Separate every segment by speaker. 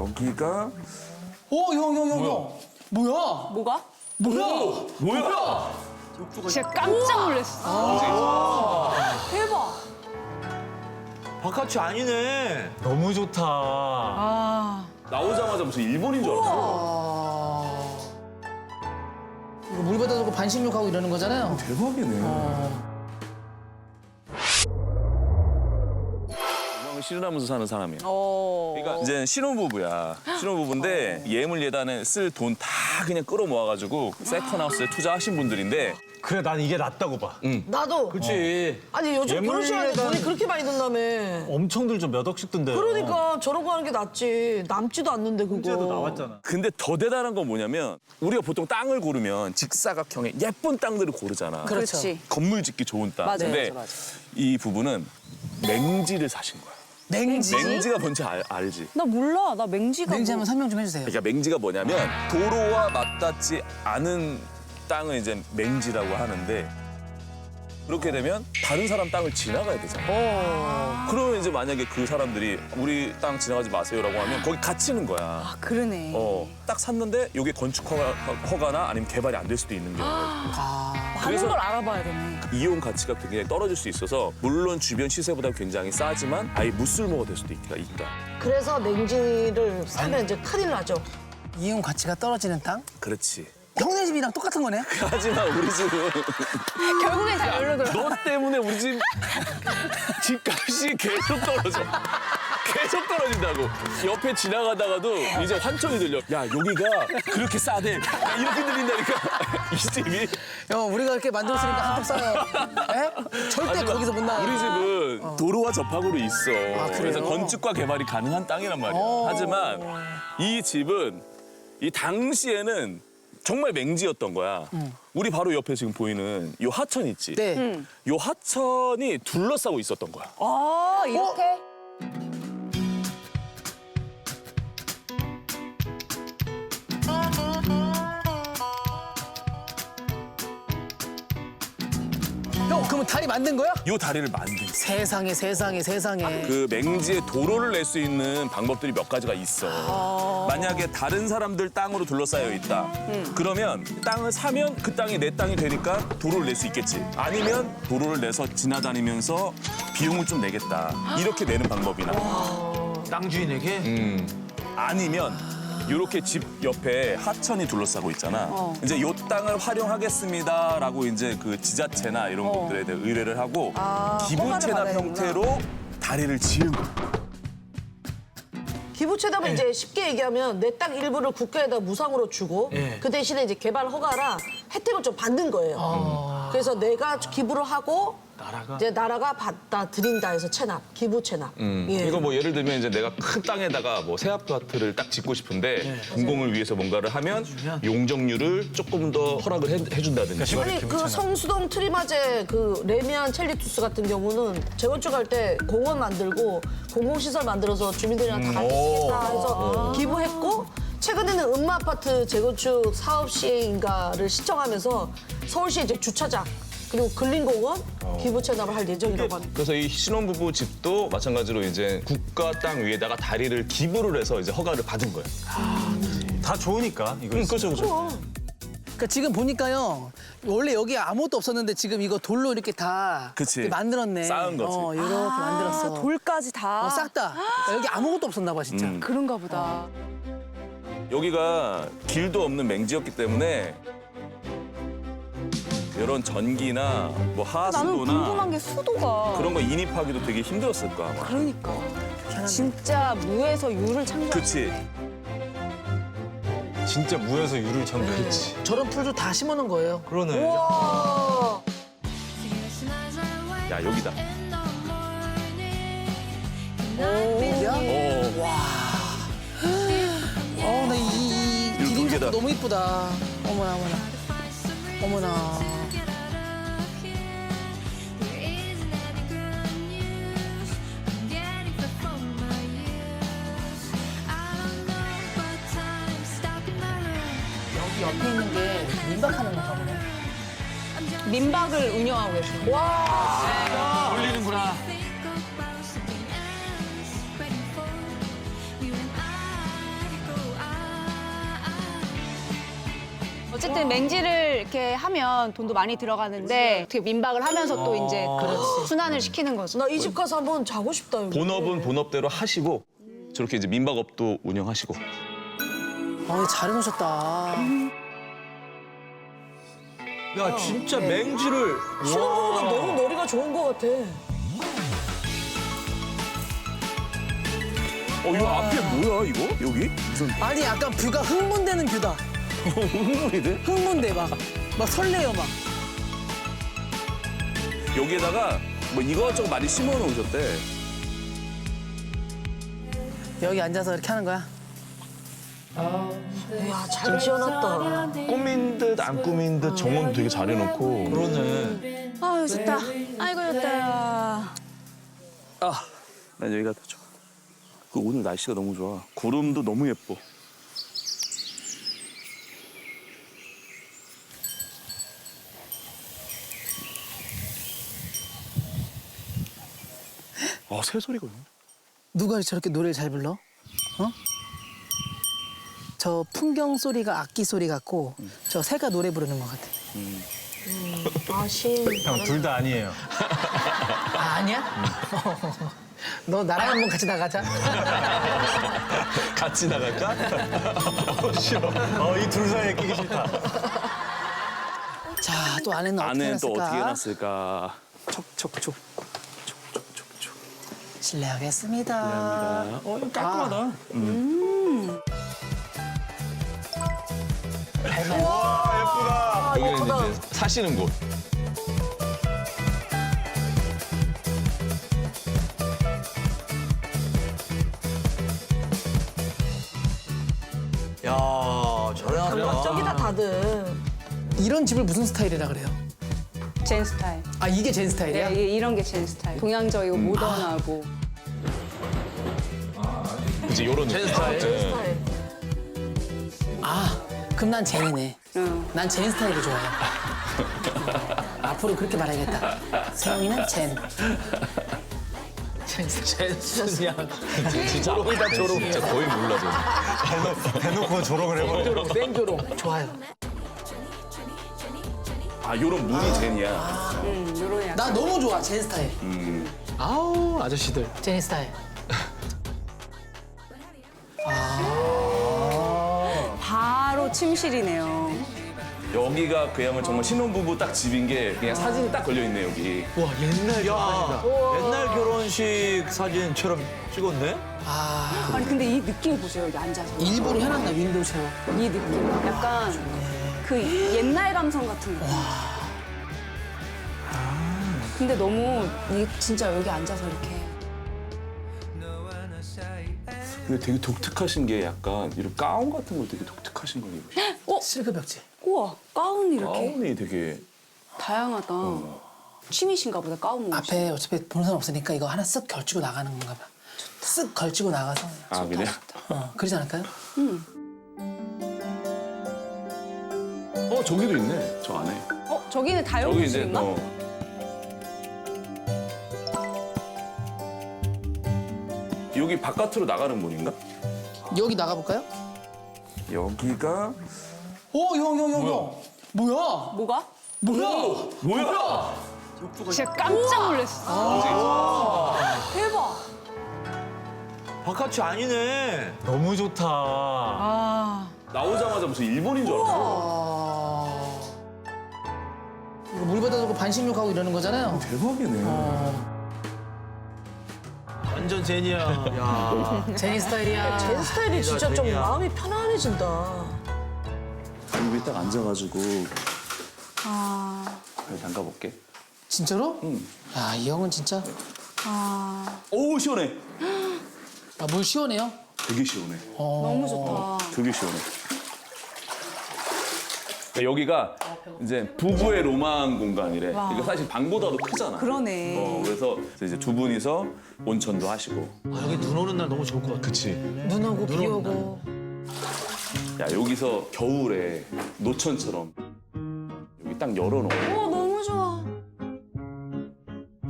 Speaker 1: 여기가
Speaker 2: 형. 뭐야?
Speaker 3: 뭐가?
Speaker 1: 뭐야?
Speaker 3: 진짜 깜짝 놀랐어. 대박.
Speaker 4: 바깥이 아니네.
Speaker 2: 너무 좋다.
Speaker 1: 나오자마자 무슨 일본인 줄 알았어.
Speaker 5: 이거 물 받아 두고 반신욕하고 이러는 거잖아요.
Speaker 1: 대박이네. 공항을 실현하면서 사는 사람이야. 그러니까 이제 신혼부부야. 신혼부부인데 예물 예단에 쓸 돈 다 그냥 끌어모아가지고 세컨하우스에 투자하신 분들인데
Speaker 2: 그래, 난 이게 낫다고 봐.
Speaker 6: 나도.
Speaker 4: 그렇지.
Speaker 6: 아니 요즘
Speaker 2: 예물
Speaker 6: 결혼식하는데
Speaker 2: 예단-
Speaker 6: 돈이 그렇게 많이 든다며.
Speaker 2: 엄청 들죠, 몇 억씩 든대요.
Speaker 6: 그러니까 저런 거 하는 게 낫지. 남지도 않는데 그거.
Speaker 2: 문제도 나왔잖아.
Speaker 1: 근데 더 대단한 건 뭐냐면 우리가 보통 땅을 고르면 직사각형의 예쁜 땅들을 고르잖아.
Speaker 3: 그렇지.
Speaker 1: 건물 짓기 좋은 땅.
Speaker 3: 맞아요.
Speaker 1: 근데 이 부부는 맹지를 사신 거야.
Speaker 5: 맹지.
Speaker 1: 맹지가 뭔지 알지?
Speaker 3: 나 몰라. 나 맹지가
Speaker 5: 맹지
Speaker 3: 뭐.
Speaker 5: 한번 설명 좀 해주세요.
Speaker 1: 그러니까 맹지가 뭐냐면 도로와 맞닿지 않은 땅을 이제 맹지라고 하는데 그렇게 되면 다른 사람 땅을 지나가야 되잖아. 그러면 이제 만약에 그 사람들이 우리 땅 지나가지 마세요라고 하면 거기 갇히는 거야.
Speaker 3: 아, 그러네.
Speaker 1: 딱 샀는데 이게 건축 허가나 아니면 개발이 안 될 수도 있는 경우.
Speaker 3: 많은
Speaker 1: 그래서-
Speaker 3: 걸 알아봐야 되네.
Speaker 1: 이용 가치가 굉장히 떨어질 수 있어서 물론 주변 시세보다 굉장히 싸지만 아예 무쓸모가 될 수도 있다.
Speaker 6: 그래서 맹지를 사면 이제 큰일 나죠.
Speaker 5: 이용 가치가 떨어지는 땅?
Speaker 1: 그렇지.
Speaker 5: 형네 집이랑 똑같은 거네?
Speaker 1: 하지만 우리 집은
Speaker 3: 결국엔 다 열로 들어.
Speaker 1: 너 때문에 우리 집 집값이 계속 떨어져. 계속 떨어진다고. 옆에 지나가다가도 이제 환청이 들려. 야, 여기가 그렇게 싸대. 야, 이렇게 들린다니까. 이 집이.
Speaker 5: 형, 우리가 이렇게 만들었으니까 한턱 싸요. 에? 절대
Speaker 1: 하지만
Speaker 5: 거기서 못 나와.
Speaker 1: 우리 집은 도로와 접하고로 있어. 그래서 건축과 개발이 가능한 땅이란 말이야. 하지만 이 집은 이 당시에는 정말 맹지였던 거야. 우리 바로 옆에 지금 보이는 요 하천 있지?
Speaker 5: 네.
Speaker 1: 요 하천이 둘러싸고 있었던 거야.
Speaker 3: 아, 이렇게?
Speaker 5: 형, 그러면 다리 만든 거야?
Speaker 1: 요 다리를 만든 거야.
Speaker 5: 세상에.
Speaker 1: 그 맹지에 도로를 낼 수 있는 방법들이 몇 가지가 있어. 만약에 다른 사람들 땅으로 둘러싸여 있다. 그러면 땅을 사면 그 땅이 내 땅이 되니까 도로를 낼 수 있겠지. 아니면 도로를 내서 지나다니면서 비용을 좀 내겠다. 이렇게 내는 방법이나.
Speaker 4: 땅 주인에게?
Speaker 1: 아니면 이렇게 집 옆에 하천이 둘러싸고 있잖아. 이제 요 땅을 활용하겠습니다라고 이제 그 지자체나 이런 곳들에 대해 의뢰를 하고 기부
Speaker 3: 허가를
Speaker 1: 체납
Speaker 3: 받아야
Speaker 1: 형태로 다리를 지은 거야.
Speaker 6: 기부채납은 이제 쉽게 얘기하면 내 땅 일부를 국가에다 무상으로 주고 그 대신에 이제 개발 허가랑 혜택을 좀 받는 거예요. 그래서 내가 기부를 하고 이제 나라가 받다 드린다 해서 체납, 기부 체납. 예.
Speaker 1: 이거 뭐 예를 들면 이제 내가 큰 땅에다가 뭐 새 아파트를 딱 짓고 싶은데 공공을 위해서 뭔가를 하면 용적률을 조금 더 허락을 해준다든지.
Speaker 6: 아니 그 성수동 트리마제 그 레미안 첼리투스 같은 경우는 재건축할 때 공원 만들고 공공시설 만들어서 주민들이랑 다 같이 쓰겠다 해서 기부했고 최근에는 음마아파트 재건축 사업 시행인가를 신청하면서 서울시에 이제 주차장 그리고 근린공원 기부 체납을 할 예정이라고 합니다.
Speaker 1: 그래서 이 신혼부부 집도 마찬가지로 이제 국가 땅 위에다가 다리를 기부를 해서 이제 허가를 받은 거예요.
Speaker 2: 다 좋으니까, 이거.
Speaker 1: 그렇죠, 그렇죠.
Speaker 5: 그러니까 지금 보니까요. 원래 여기 아무것도 없었는데 지금 이거 돌로 이렇게 다
Speaker 1: 그치.
Speaker 5: 이렇게 만들었네.
Speaker 1: 쌓은 거지.
Speaker 5: 이렇게 만들었어.
Speaker 3: 돌까지 다.
Speaker 5: 싹 다. 여기 아무것도 없었나 봐, 진짜.
Speaker 3: 그런가 보다.
Speaker 1: 여기가 길도 없는 맹지였기 때문에 이런 전기나 뭐
Speaker 3: 나는
Speaker 1: 하수도나
Speaker 3: 궁금한 게 수도가.
Speaker 1: 그런 거 인입하기도 되게 힘들었을 거야, 아마.
Speaker 3: 그러니까. 진짜 무에서 유를 창조한.
Speaker 1: 그치.
Speaker 2: 진짜 무에서 유를 창조했지.
Speaker 5: 저런 풀도 다 심어놓은 거예요.
Speaker 2: 그러네.
Speaker 1: 야, 여기다.
Speaker 5: 나 이
Speaker 1: 이거
Speaker 5: 기린자
Speaker 1: 두 개다.
Speaker 5: 너무 이쁘다. 어머나. 어머나. 여기 옆에 있는 게 민박하는 건가 보네.
Speaker 3: 민박을 운영하고 계시는.
Speaker 4: 돌리는구나.
Speaker 3: 어쨌든 맹지를 이렇게 하면 돈도 많이 들어가는데 어떻게 민박을 하면서 또 이제 순환을 시키는 거죠.
Speaker 6: 나 이 집 가서 한번 자고 싶다. 여기.
Speaker 1: 본업은 본업대로 하시고 저렇게 이제 민박업도 운영하시고.
Speaker 5: 잘 해놓으셨다.
Speaker 4: 야 진짜 맹지를
Speaker 6: 신혼부부가 너무 머리가 좋은 것 같아.
Speaker 1: 이거 앞에 뭐야 이거? 여기? 무슨
Speaker 5: 아니 약간 뷰가 흥분되는 뷰다.
Speaker 1: 흥분이 돼?
Speaker 5: 흥분돼 막 설레요 막.
Speaker 1: 여기에다가 뭐 이것저것 많이 심어 놓으셨대.
Speaker 5: 여기 앉아서 이렇게 하는 거야.
Speaker 6: 와, 잘 지어놨다.
Speaker 1: 꾸민 듯 안 꾸민 듯 정원도 되게 잘 해놓고.
Speaker 4: 그러네.
Speaker 3: 아유 좋다. 아이고 좋다.
Speaker 1: 난 여기가 더 좋아. 그 오늘 날씨가 너무 좋아. 구름도 너무 예뻐. 새소리가 있네.
Speaker 5: 누가 저렇게 노래를 잘 불러? 어? 저 풍경 소리가 악기 소리 같고 저 새가 노래 부르는 것 같아.
Speaker 2: 형 둘 다 아니에요.
Speaker 5: 아니야? 너 나랑 한번 같이 나가자.
Speaker 1: 같이 나갈까?
Speaker 2: 싫어. 이 둘 사이에 끼기 싫다.
Speaker 5: 자, 또 안에는 어떻게
Speaker 1: 안에 또
Speaker 5: 해놨을까?
Speaker 1: 어떻게 해놨을까? 척척척.
Speaker 5: 실례하겠습니다.
Speaker 1: 이거 깔끔하다. 여기는 이제 사시는 곳.
Speaker 4: 야 잘해놨다.
Speaker 6: 감각적이다 다들.
Speaker 5: 이런 집을 무슨 스타일이라 그래요?
Speaker 3: 젠 스타일.
Speaker 5: 아, 이게 젠 스타일이야?
Speaker 3: 네, 이런 게 젠 스타일. 동양적이고 모던하고.
Speaker 1: 이제 요런
Speaker 4: 제
Speaker 1: 느낌.
Speaker 4: 스타일.
Speaker 6: 스타일.
Speaker 5: 아, 그럼 난 젠이네.
Speaker 3: 응.
Speaker 5: 난 젠 스타일을 좋아해. 앞으로 그렇게 말해야겠다. 세영이는 젠.
Speaker 4: 젠슨이야.
Speaker 1: 진짜 졸업이다 졸업. 진짜 거의 몰라 저.
Speaker 2: 대놓고 조롱을 해버려.
Speaker 5: 생조롱. 좋아요.
Speaker 1: 요런 무늬 젠이야.
Speaker 3: 요런 약간.
Speaker 5: 나 너무 좋아, 젠 스타일.
Speaker 4: 아우 아저씨들.
Speaker 5: 제니 스타일.
Speaker 3: 바로 침실이네요.
Speaker 1: 여기가 그야말로 정말 신혼부부 딱 집인 게 그냥 사진이 딱 걸려있네 여기.
Speaker 4: 와 옛날 옛날 결혼식 사진처럼 찍었네.
Speaker 3: 아니 근데 이 느낌 보세요 여기 앉아서.
Speaker 5: 일부러 해놨나, 윈도우처럼.
Speaker 3: 이 느낌. 약간 그 옛날 감성 같은 거. 근데 너무 이 진짜 여기 앉아서 이렇게.
Speaker 1: 근데 되게 독특하신 게 약간 이런 가운 같은 걸 되게 독특하신 걸 입으시고.
Speaker 5: 실크 벽지.
Speaker 3: 우와 가운이 이렇게
Speaker 1: 가운이 되게.
Speaker 3: 다양하다. 취미신가 보다 가운 모으시.
Speaker 5: 앞에 어차피 보는 사람 없으니까 이거 하나 쓱 걸치고 나가는 건가 봐. 쓱 걸치고 나가서.
Speaker 1: 그냥?
Speaker 5: 그러지 않을까요?
Speaker 1: 저기도 있네 저 안에.
Speaker 3: 저기는
Speaker 1: 저기 이제
Speaker 3: 다용도실인가?
Speaker 1: 여기 바깥으로 나가는 문인가?
Speaker 5: 여기 나가볼까요?
Speaker 1: 여기가
Speaker 5: 형. 뭐야?
Speaker 3: 뭐가?
Speaker 1: 뭐야?
Speaker 3: 진짜 깜짝 놀랐어. 대박.
Speaker 4: 바깥이 아니네.
Speaker 2: 너무 좋다.
Speaker 1: 나오자마자 무슨 일본인 줄 알았어.
Speaker 5: 이거 물 받아 두고 반신욕하고 이러는 거잖아요.
Speaker 1: 대박이네.
Speaker 4: 완전 젠이야. 야.
Speaker 5: 제니 스타일이야.
Speaker 6: 젠 스타일이 진짜 좀
Speaker 4: 젠이야.
Speaker 6: 마음이 편안해진다.
Speaker 1: 여기 딱 앉아가지고 여기 담가볼게.
Speaker 5: 진짜로? 아, 이 형은 진짜.
Speaker 1: 오 시원해.
Speaker 5: 아, 물 시원해요?
Speaker 1: 되게 시원해.
Speaker 3: 너무 좋다.
Speaker 1: 되게 시원해. 여기가 이제 부부의 로망 공간이래. 이거 사실 방보다도 크잖아.
Speaker 3: 그러네.
Speaker 1: 그래서 이제 두 분이서 온천도 하시고.
Speaker 4: 여기 눈 오는 날 너무 좋을 것 같아.
Speaker 1: 그치.
Speaker 6: 눈 오고 비 오고.
Speaker 1: 야 여기서 겨울에 노천처럼 여기 딱 열어놓고
Speaker 3: 너무 좋아.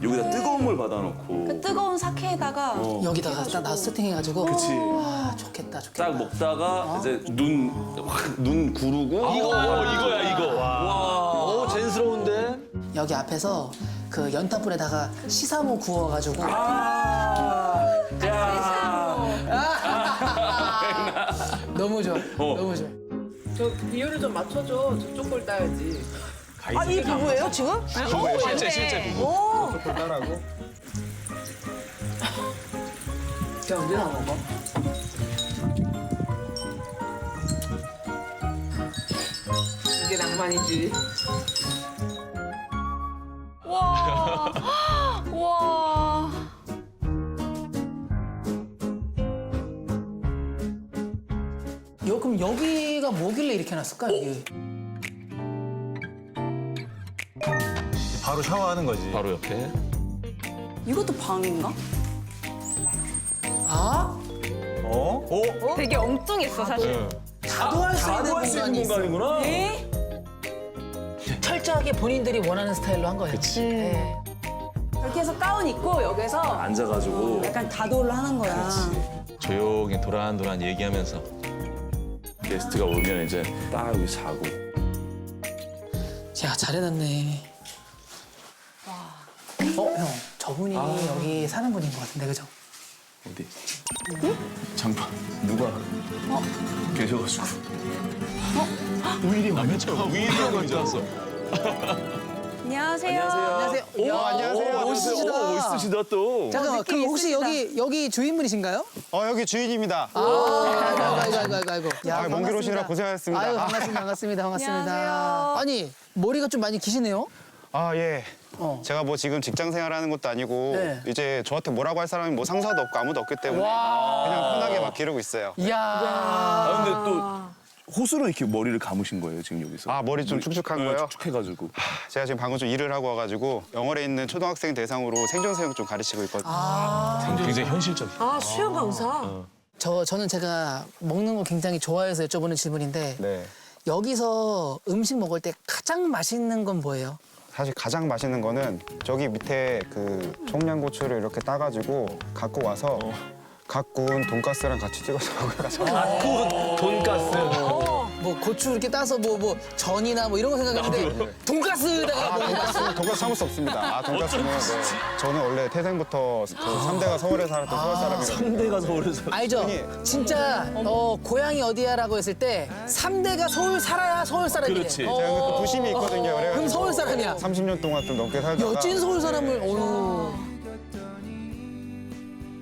Speaker 1: 여기다 뜨거운 물 콩을 받아놓고
Speaker 3: 그 뜨거운 사케에다가
Speaker 5: 여기다가 딱 나서 세팅해가지고.
Speaker 1: 그치.
Speaker 5: 아, 좋겠다, 좋겠다.
Speaker 1: 딱 먹다가 이제 눈 구르고
Speaker 4: 이거야, 이거.
Speaker 1: 와.
Speaker 4: 오, 젠스러운데?
Speaker 5: 여기 앞에서 그 연탄불에다가 시사모 구워가지고. 너무 좋아, 너무 좋아.
Speaker 7: 저 비율을 좀 맞춰줘. 저쪽 걸 따야지.
Speaker 6: 아, 이 부부예요, 지금?
Speaker 1: 실제 부부.
Speaker 6: 오.
Speaker 5: 자, 언제 나 먹어?
Speaker 7: 이게 낭만이지.
Speaker 3: 와. 와.
Speaker 5: 그럼 여기가 뭐길래 이렇게 놨을까, 여기?
Speaker 2: 바로 샤워하는 거지.
Speaker 1: 바로 옆에.
Speaker 3: 이것도 방인가?
Speaker 5: 아?
Speaker 2: 어?
Speaker 3: 되게 엉뚱했어 사실.
Speaker 5: 다도 할 수 있는
Speaker 1: 할수 있는
Speaker 5: 공간이 있어.
Speaker 1: 공간이구나.
Speaker 5: 철저하게 본인들이 원하는 스타일로 한 거예요. 네.
Speaker 3: 이렇게 해서 가운 입고 여기서
Speaker 1: 앉아가지고
Speaker 3: 약간 다도를 하는 거야.
Speaker 1: 조용히 도란도란 얘기하면서 게스트가 오면 이제 딱 여기 자고.
Speaker 5: 야, 잘해놨네. 형, 저분이 여기 사는 분인 것 같은데, 그죠?
Speaker 1: 어디? 장판 누가 계셔가지고. 우일이 남편처럼 우일이 형이 왔어.
Speaker 3: 안녕하세요.
Speaker 5: 안녕하세요.
Speaker 2: 안녕하세요.
Speaker 5: 멋있으시다.
Speaker 1: 멋있으시다 또.
Speaker 5: 잠깐만, 그럼 혹시 여기 주인분이신가요?
Speaker 8: 여기 주인입니다.
Speaker 5: 아이고. 야,
Speaker 8: 먼 길 오시느라
Speaker 5: 반갑습니다.
Speaker 8: 고생하셨습니다.
Speaker 5: 아유, 반갑습니다.
Speaker 3: 안녕하세요.
Speaker 5: 아니, 머리가 좀 많이 기시네요?
Speaker 8: 예.
Speaker 5: 어.
Speaker 8: 제가 뭐 지금 직장 생활하는 것도 아니고
Speaker 5: 네.
Speaker 8: 이제 저한테 뭐라고 할 사람이 뭐 상사도 없고 아무도 없기 때문에 그냥 편하게 막 기르고 있어요.
Speaker 5: 이야.
Speaker 1: 아 근데 또 호수로 이렇게 머리를 감으신 거예요 지금 여기서?
Speaker 8: 머리 좀 축축한 거요?
Speaker 1: 축축해가지고.
Speaker 8: 제가 지금 방금 좀 일을 하고 와가지고 영월에 있는 초등학생 대상으로 생존수영 좀 가르치고 있거든요.
Speaker 1: 굉장히 현실적이.
Speaker 6: 아, 수영 강사.
Speaker 5: 저는 제가 먹는 거 굉장히 좋아해서 여쭤보는 질문인데
Speaker 8: 네.
Speaker 5: 여기서 음식 먹을 때 가장 맛있는 건 뭐예요?
Speaker 8: 사실 가장 맛있는 거는 저기 밑에 그 청양고추를 이렇게 따가지고 갖고 와서 각 구운 돈가스랑 같이 찍어서 먹어가지고
Speaker 4: 돈가스.
Speaker 5: 뭐 고추 이렇게 따서 뭐 전이나 뭐 이런 거 생각했는데 돈가스에다가
Speaker 8: 돈가스 참을 수 없습니다. 돈가스는 네. 저는 원래 태생부터 그 3대가 서울에 살았던 서울 사람이거든요.
Speaker 1: 상대가 서울에서.
Speaker 5: 알죠? 진짜 고향이 어디야라고 했을 때 3대가 서울 살아야 서울 사람이래.
Speaker 1: 그렇지.
Speaker 8: 제가 또 부심이 있거든요. 그래가지고
Speaker 5: 그럼 서울 사람이야.
Speaker 8: 30년 동안 좀 넘게 살다가
Speaker 5: 여찐 서울 사람을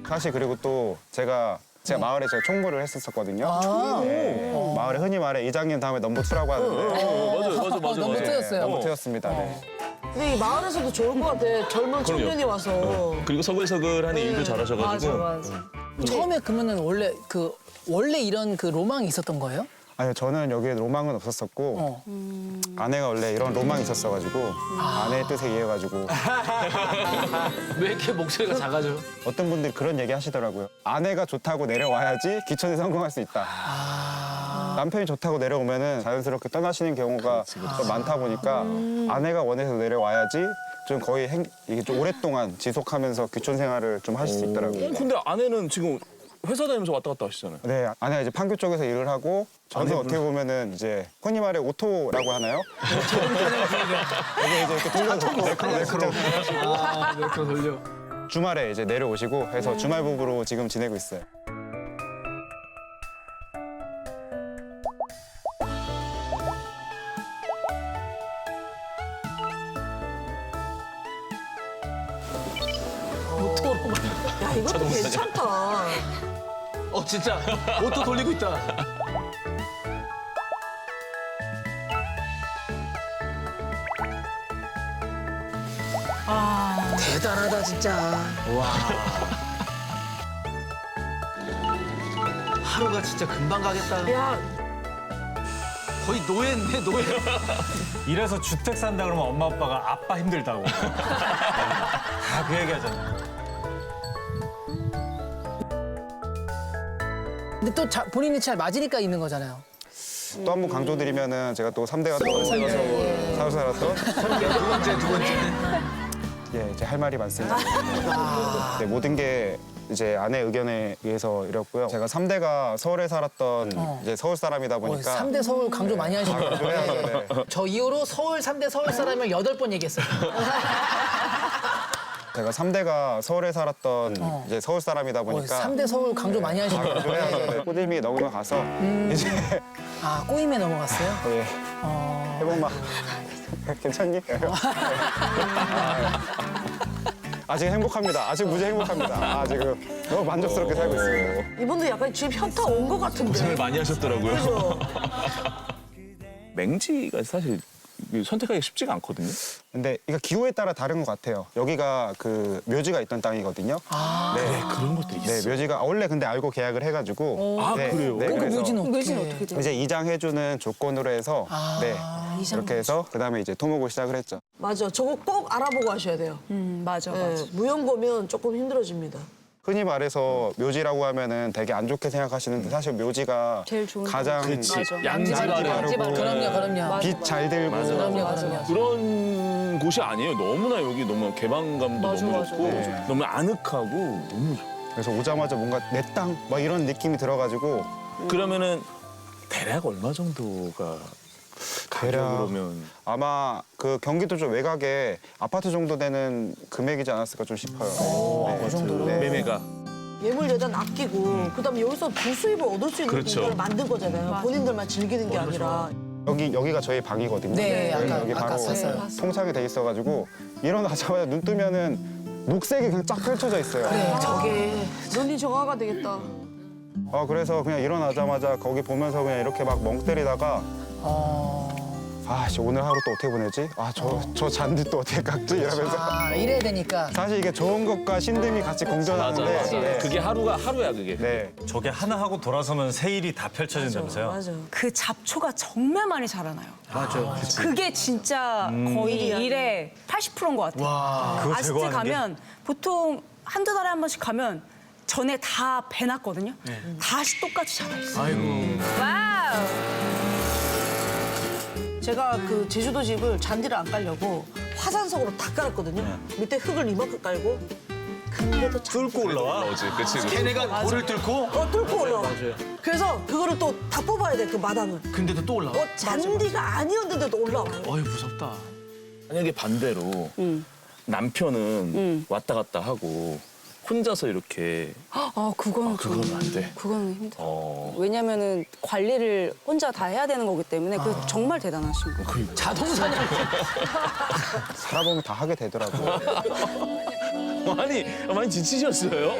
Speaker 8: 사실 그리고 또 제가 마을에 제가 총무를 했었거든요. 네. 마을에 흔히 말해 이장님 다음에 넘버 2라고 하는데
Speaker 1: 맞아.
Speaker 5: 너무 트였어요.
Speaker 8: 넘버 2였습니다. 네.
Speaker 6: 근데 이 마을에서도 좋을 것 같아. 젊은 청년이 와서.
Speaker 1: 그리고 서글서글하니 일도 잘하셔가지고.
Speaker 6: 맞아.
Speaker 5: 처음에 그러면은 원래 이런 그 로망이 있었던 거예요?
Speaker 8: 아니요, 저는 여기에 로망은 없었었고 아내가 원래 이런 로망이 있었어가지고 아내의 뜻에 의해가지고
Speaker 4: 왜 이렇게 목소리가 작아져?
Speaker 8: 어떤 분들이 그런 얘기 하시더라고요. 아내가 좋다고 내려와야지 귀촌에 성공할 수 있다. 남편이 좋다고 내려오면은 자연스럽게 떠나시는 경우가 좀 많다 보니까 아내가 원해서 내려와야지 좀 거의 이게 좀 오랫동안 지속하면서 귀촌 생활을 좀 하실 수 있더라고요.
Speaker 1: 근데 아내는 지금 회사 다니면서 왔다 갔다 하시잖아요.
Speaker 8: 네, 아내가 이제 판교 쪽에서 일을 하고 저는 어떻게 보면은 이제 흔히 말해 오토라고 하나요? 이게 이제 이렇게 돌려놓고
Speaker 4: 이렇게 돌려.
Speaker 8: 주말에 이제 내려오시고 해서 주말 부부로 지금 지내고 있어요.
Speaker 6: 야, 이것도 괜찮다.
Speaker 4: 진짜 오토 돌리고 있다.
Speaker 5: 대단하다 진짜.
Speaker 4: 하루가 진짜 금방 가겠다.
Speaker 6: 야,
Speaker 4: 거의 노예인데, 노예.
Speaker 2: 이래서 주택 산다 그러면 엄마 아빠가 아빠 힘들다고. 다 그 얘기 하잖아.
Speaker 5: 근데 또 본인이 잘 맞으니까 있는 거잖아요.
Speaker 8: 또 한 번 강조드리면은 제가 또 3대가 또 서울 살았던
Speaker 4: 두 번째.
Speaker 8: 예, 이제 할 말이 많습니다. 네, 모든 게 이제 아내 의견에 의해서 이랬고요. 제가 3대가 서울에 살았던 이제 서울 사람이다 보니까
Speaker 5: 3대 서울 강조 많이 하시네요.
Speaker 8: 그래야죠, 네.
Speaker 5: 저 이후로 서울 3대 서울 사람을 8번 얘기했어요.
Speaker 8: 제가 3대가 서울에 살았던 이제 서울 사람이다 보니까
Speaker 5: 3대 서울 강조 많이 하시네요.
Speaker 8: 그래야죠. 네. 꼬들미 넘어가서 이제
Speaker 5: 아, 꼬임에 넘어갔어요?
Speaker 8: 예. 해본마 괜찮니? 아직 행복합니다. 아직 무지 행복합니다. 아, 지금 너무 만족스럽게 살고 있습니다.
Speaker 6: 이분도 약간 지금 현타 온 것 같은데.
Speaker 1: 고생을 많이 하셨더라고요.
Speaker 6: 그죠?
Speaker 1: 맹지가 사실 선택하기 쉽지가 않거든요.
Speaker 8: 근데 이거 기후에 따라 다른 것 같아요. 여기가 그 묘지가 있던 땅이거든요. 네,
Speaker 1: 그런 것도 있어.
Speaker 8: 네, 묘지가 원래 근데 알고 계약을 해가지고.
Speaker 1: 아,
Speaker 8: 네,
Speaker 1: 그래요?
Speaker 8: 네,
Speaker 5: 그
Speaker 8: 그래서
Speaker 5: 묘지는 어떻게 돼요?
Speaker 8: 이제 이장해주는 조건으로 해서 네 이렇게 해서 그다음에 이제 토목을 시작을 했죠.
Speaker 6: 맞아. 저거 꼭 알아보고 하셔야 돼요.
Speaker 3: 맞아,
Speaker 6: 네, 무연고면 조금 힘들어집니다.
Speaker 8: 흔히 말해서 묘지라고 하면은 되게 안 좋게 생각하시는데 사실 묘지가
Speaker 3: 제일 좋은
Speaker 8: 가장
Speaker 1: 양지바리.
Speaker 5: 그럼요.
Speaker 8: 빛 잘 들고
Speaker 5: 그럼요.
Speaker 1: 그런 곳이 아니에요. 너무나 여기 너무 개방감도 너무 좋고 너무 아늑하고 너무 좋아.
Speaker 8: 그래서 오자마자 뭔가 내 땅 막 이런 느낌이 들어가지고
Speaker 1: 그러면은 대략 얼마 정도가 가격으로면
Speaker 8: 아마 그 경기도 좀 외곽에 아파트 정도 되는 금액이지 않았을까 좀 싶어요. 네, 그 정도로.
Speaker 1: 매매가
Speaker 6: 예물 예단 아끼고 그다음에 여기서 부수입을 얻을 수 있는
Speaker 1: 그렇죠.
Speaker 6: 공간을 만든 거잖아요. 본인들만 즐기는 게 아니라.
Speaker 8: 여기가 저희 방이거든요.
Speaker 5: 네,
Speaker 8: 여기
Speaker 5: 아까
Speaker 8: 바로
Speaker 5: 봤어요.
Speaker 8: 통창이 돼 있어가지고 일어나자마자 눈 뜨면은 녹색이 그냥 쫙 펼쳐져 있어요.
Speaker 6: 저게 눈이 정화가 되겠다.
Speaker 8: 그래서 그냥 일어나자마자 거기 보면서 그냥 이렇게 막 멍 때리다가 씨, 오늘 하루 또 어떻게 보내지? 저 잔디 또 어떻게 깎지? 이러면서
Speaker 5: 이래야 되니까.
Speaker 8: 사실 이게 좋은 것과 신듦이 같이 공존하는데 네.
Speaker 1: 그게 하루야 그게.
Speaker 8: 네.
Speaker 2: 저게 하나 하고 돌아서면 새 일이 다 펼쳐진다면서요?
Speaker 6: 맞아.
Speaker 3: 그 잡초가 정말 많이 자라나요.
Speaker 4: 맞아.
Speaker 3: 그게 진짜 거의 일의 80%인 것 같아요.
Speaker 2: 그거
Speaker 3: 아지트
Speaker 2: 제거하는 게?
Speaker 3: 가면 보통 한두 달에 한 번씩 가면 전에 다 베놨거든요. 다시 똑같이 자라있어요.
Speaker 4: 아이고.
Speaker 3: 와우!
Speaker 6: 제가 그 제주도 집을 잔디를 안 깔려고 화산석으로 다 깔았거든요. 밑에 흙을 이만큼 깔고. 근데도 참
Speaker 2: 뚫고 올라와?
Speaker 1: 그치.
Speaker 4: 걔네가 돌을 뚫고
Speaker 6: 뚫고 올라와. 그래서 그거를 또 다 뽑아야 돼, 그 마당을.
Speaker 4: 근데도 또 올라와.
Speaker 6: 잔디가 아니었는데도 올라와요.
Speaker 4: 어이 무섭다.
Speaker 1: 만약에 반대로 남편은 왔다 갔다 하고 혼자서 이렇게
Speaker 3: 그거는
Speaker 1: 그건 안 돼.
Speaker 3: 그거는 힘들어. 왜냐면은 관리를 혼자 다 해야 되는 거기 때문에 그 정말 대단하신 거.
Speaker 5: 자동사냥.
Speaker 8: 살아보면 다 하게 되더라고요.
Speaker 1: 많이 지치셨어요?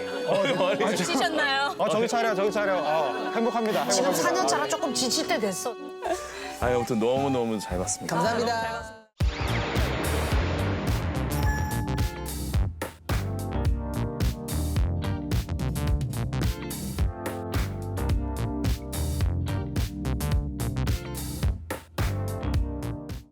Speaker 1: 많이
Speaker 3: 지치셨나요?
Speaker 8: 정신 차려. 행복합니다.
Speaker 6: 지금 4년 차라 조금 지칠 때 됐어.
Speaker 1: 아무튼 너무너무 잘 봤습니다.
Speaker 5: 감사합니다.